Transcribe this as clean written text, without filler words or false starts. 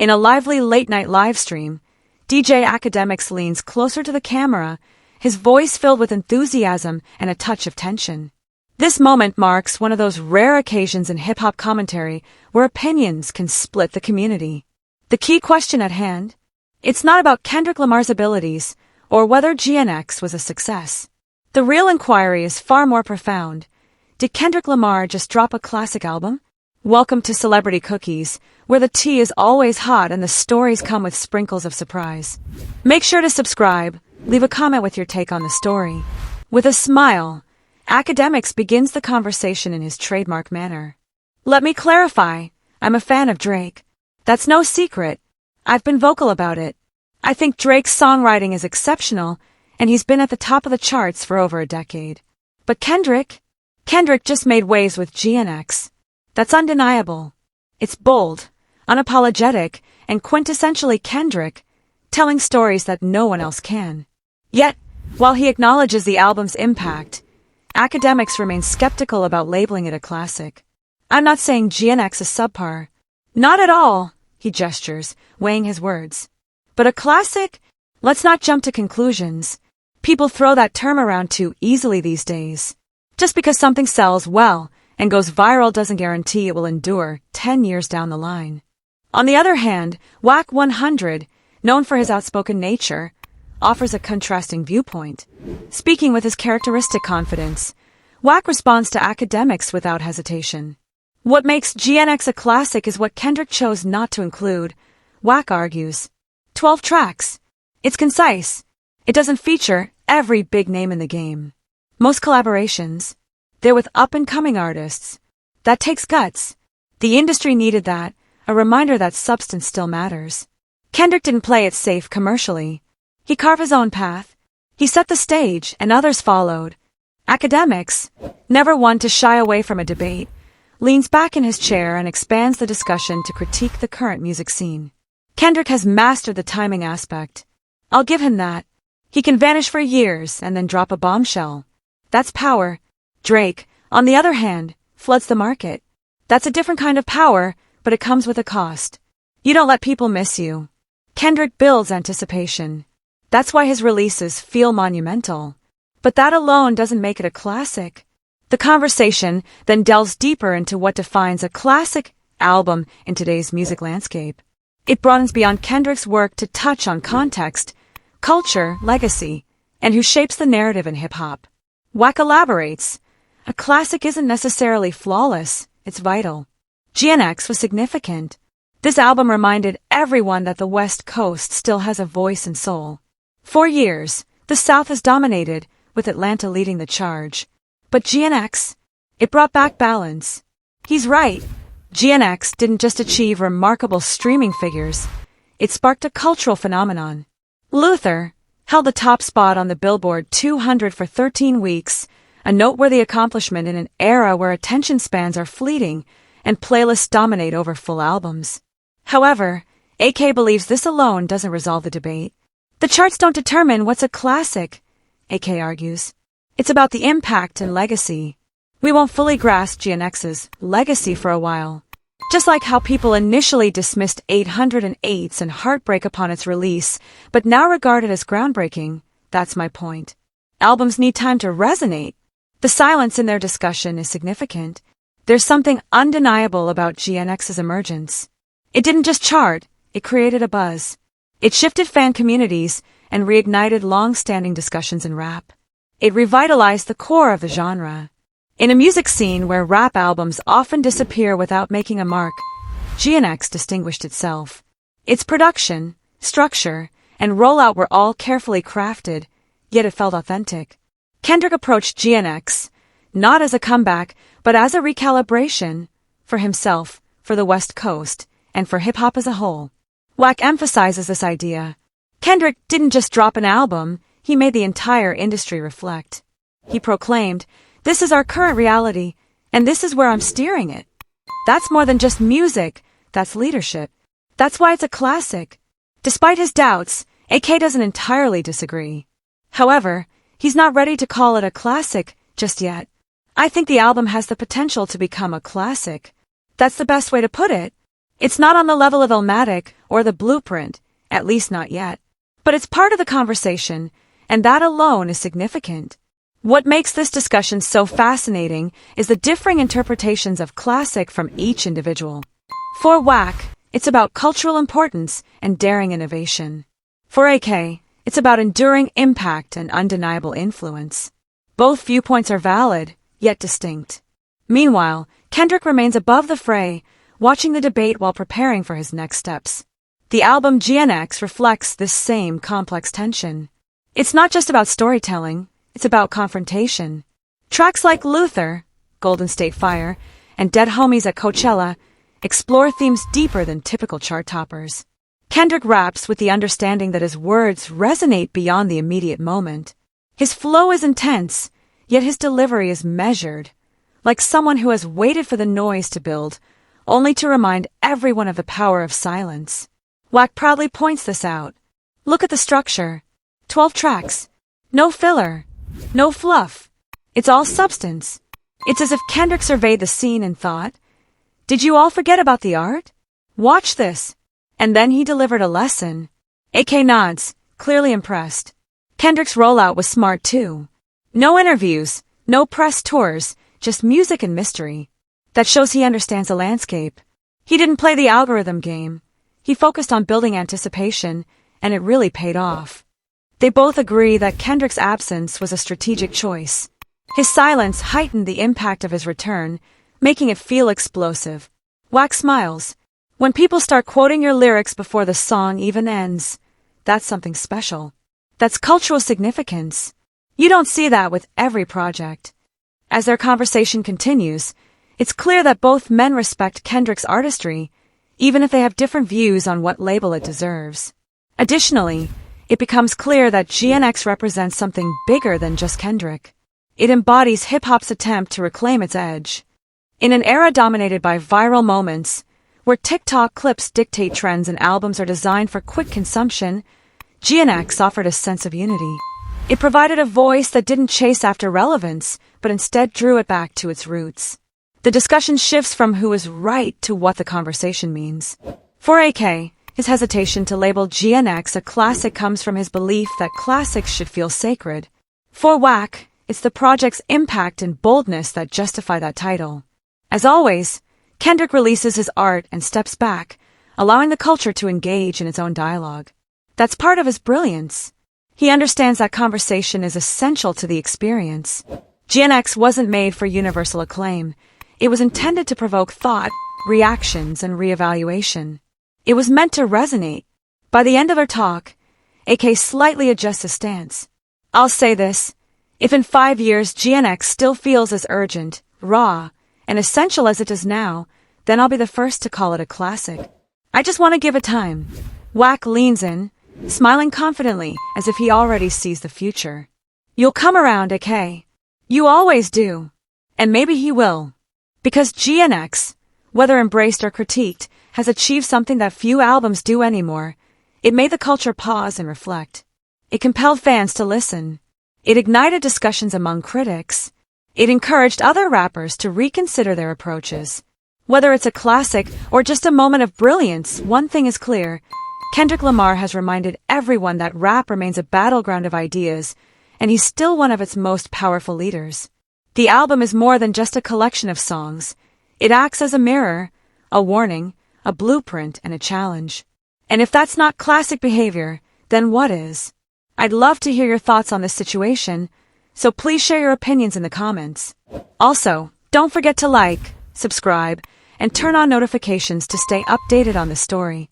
In a lively late-night livestream, DJ Akademiks leans closer to the camera, his voice filled with enthusiasm and a touch of tension. This moment marks one of those rare occasions in hip-hop commentary where opinions can split the community. The key question at hand? It's not about Kendrick Lamar's abilities or whether GNX was a success. The real inquiry is far more profound. Did Kendrick Lamar just drop a classic album? Welcome to Celebrity Cookies, where the tea is always hot and the stories come with sprinkles of surprise. Make sure to subscribe, leave a comment with your take on the story. With a smile, Akademiks begins the conversation in his trademark manner. Let me clarify, I'm a fan of Drake. That's no secret. I've been vocal about it. I think Drake's songwriting is exceptional, and he's been at the top of the charts for over a decade. But Kendrick just made waves with GNX. That's undeniable. It's bold, unapologetic, and quintessentially Kendrick, telling stories that no one else can. Yet, while he acknowledges the album's impact, Akademiks remain skeptical about labeling it a classic. I'm not saying GNX is subpar. Not at all, he gestures, weighing his words. But a classic? Let's not jump to conclusions. People throw that term around too easily these days. Just because something sells well and goes viral doesn't guarantee it will endure 10 years down the line. On the other hand, Wack 100, known for his outspoken nature, offers a contrasting viewpoint. Speaking with his characteristic confidence, Wack responds to Akademiks without hesitation. What makes GNX a classic is what Kendrick chose not to include, Wack argues. 12 tracks. It's concise. It doesn't feature every big name in the game. Most collaborations, they're with up-and-coming artists. That takes guts. The industry needed that, a reminder that substance still matters. Kendrick didn't play it safe commercially. He carved his own path. He set the stage, and others followed. Akademiks, never one to shy away from a debate, leans back in his chair and expands the discussion to critique the current music scene. Kendrick has mastered the timing aspect. I'll give him that. He can vanish for years and then drop a bombshell. That's power. Drake, on the other hand, floods the market. That's a different kind of power, but it comes with a cost. You don't let people miss you. Kendrick builds anticipation. That's why his releases feel monumental. But that alone doesn't make it a classic. The conversation then delves deeper into what defines a classic album in today's music landscape. It broadens beyond Kendrick's work to touch on context, culture, legacy, and who shapes the narrative in hip-hop. Wack elaborates. A classic isn't necessarily flawless, it's vital. GNX was significant. This album reminded everyone that the West Coast still has a voice and soul. For years, the South has dominated, with Atlanta leading the charge. But GNX, it brought back balance. He's right. GNX didn't just achieve remarkable streaming figures, it sparked a cultural phenomenon. Luther held the top spot on the Billboard 200 for 13 weeks, a noteworthy accomplishment in an era where attention spans are fleeting and playlists dominate over full albums. However, AK believes this alone doesn't resolve the debate. The charts don't determine what's a classic, AK argues. It's about the impact and legacy. We won't fully grasp GNX's legacy for a while. Just like how people initially dismissed 808s and Heartbreak upon its release, but now regard it as groundbreaking, that's my point. Albums need time to resonate. The silence in their discussion is significant. There's something undeniable about GNX's emergence. It didn't just chart, it created a buzz. It shifted fan communities and reignited long-standing discussions in rap. It revitalized the core of the genre. In a music scene where rap albums often disappear without making a mark, GNX distinguished itself. Its production, structure, and rollout were all carefully crafted, yet it felt authentic. Kendrick approached GNX, not as a comeback, but as a recalibration, for himself, for the West Coast, and for hip-hop as a whole. Wack emphasizes this idea. Kendrick didn't just drop an album, he made the entire industry reflect. He proclaimed, "This is our current reality, and this is where I'm steering it." That's more than just music, that's leadership. That's why it's a classic. Despite his doubts, AK doesn't entirely disagree. However, he's not ready to call it a classic just yet. I think the album has the potential to become a classic. That's the best way to put it. It's not on the level of Illmatic or the blueprint, at least not yet. But it's part of the conversation, and that alone is significant. What makes this discussion so fascinating is the differing interpretations of classic from each individual. For Wack, it's about cultural importance and daring innovation. For AK, it's about enduring impact and undeniable influence. Both viewpoints are valid, yet distinct. Meanwhile, Kendrick remains above the fray, watching the debate while preparing for his next steps. The album GNX reflects this same complex tension. It's not just about storytelling, it's about confrontation. Tracks like Luther, Golden State Fire, and Dead Homies at Coachella explore themes deeper than typical chart toppers. Kendrick raps with the understanding that his words resonate beyond the immediate moment. His flow is intense, yet his delivery is measured, like someone who has waited for the noise to build, only to remind everyone of the power of silence. Wack proudly points this out. Look at the structure. 12 tracks. No filler. No fluff. It's all substance. It's as if Kendrick surveyed the scene and thought, "Did you all forget about the art? Watch this." And then he delivered a lesson. AK nods, clearly impressed. Kendrick's rollout was smart too. No interviews, no press tours, just music and mystery. That shows he understands the landscape. He didn't play the algorithm game. He focused on building anticipation, and it really paid off. They both agree that Kendrick's absence was a strategic choice. His silence heightened the impact of his return, making it feel explosive. Wack smiles. When people start quoting your lyrics before the song even ends, that's something special. That's cultural significance. You don't see that with every project. As their conversation continues, it's clear that both men respect Kendrick's artistry, even if they have different views on what label it deserves. Additionally, it becomes clear that GNX represents something bigger than just Kendrick. It embodies hip-hop's attempt to reclaim its edge. In an era dominated by viral moments, where TikTok clips dictate trends and albums are designed for quick consumption, GNX offered a sense of unity. It provided a voice that didn't chase after relevance, but instead drew it back to its roots. The discussion shifts from who is right to what the conversation means. For AK, his hesitation to label GNX a classic comes from his belief that classics should feel sacred. For Wack, it's the project's impact and boldness that justify that title. As always, Kendrick releases his art and steps back, allowing the culture to engage in its own dialogue. That's part of his brilliance. He understands that conversation is essential to the experience. GNX wasn't made for universal acclaim. It was intended to provoke thought, reactions, and reevaluation. It was meant to resonate. By the end of our talk, AK slightly adjusts his stance. I'll say this. If in 5 years GNX still feels as urgent, raw, and essential as it does now, then I'll be the first to call it a classic. I just want to give it time. Wack leans in, smiling confidently as if he already sees the future. You'll come around, AK. You always do. And maybe he will. Because GNX, whether embraced or critiqued, has achieved something that few albums do anymore. It made the culture pause and reflect. It compelled fans to listen. It ignited discussions among critics. It encouraged other rappers to reconsider their approaches. Whether it's a classic or just a moment of brilliance, one thing is clear. Kendrick Lamar has reminded everyone that rap remains a battleground of ideas, and he's still one of its most powerful leaders. The album is more than just a collection of songs. It acts as a mirror, a warning, a blueprint, and a challenge. And if that's not classic behavior, then what is? I'd love to hear your thoughts on this situation, so please share your opinions in the comments. Also, don't forget to like, subscribe, and turn on notifications to stay updated on the story.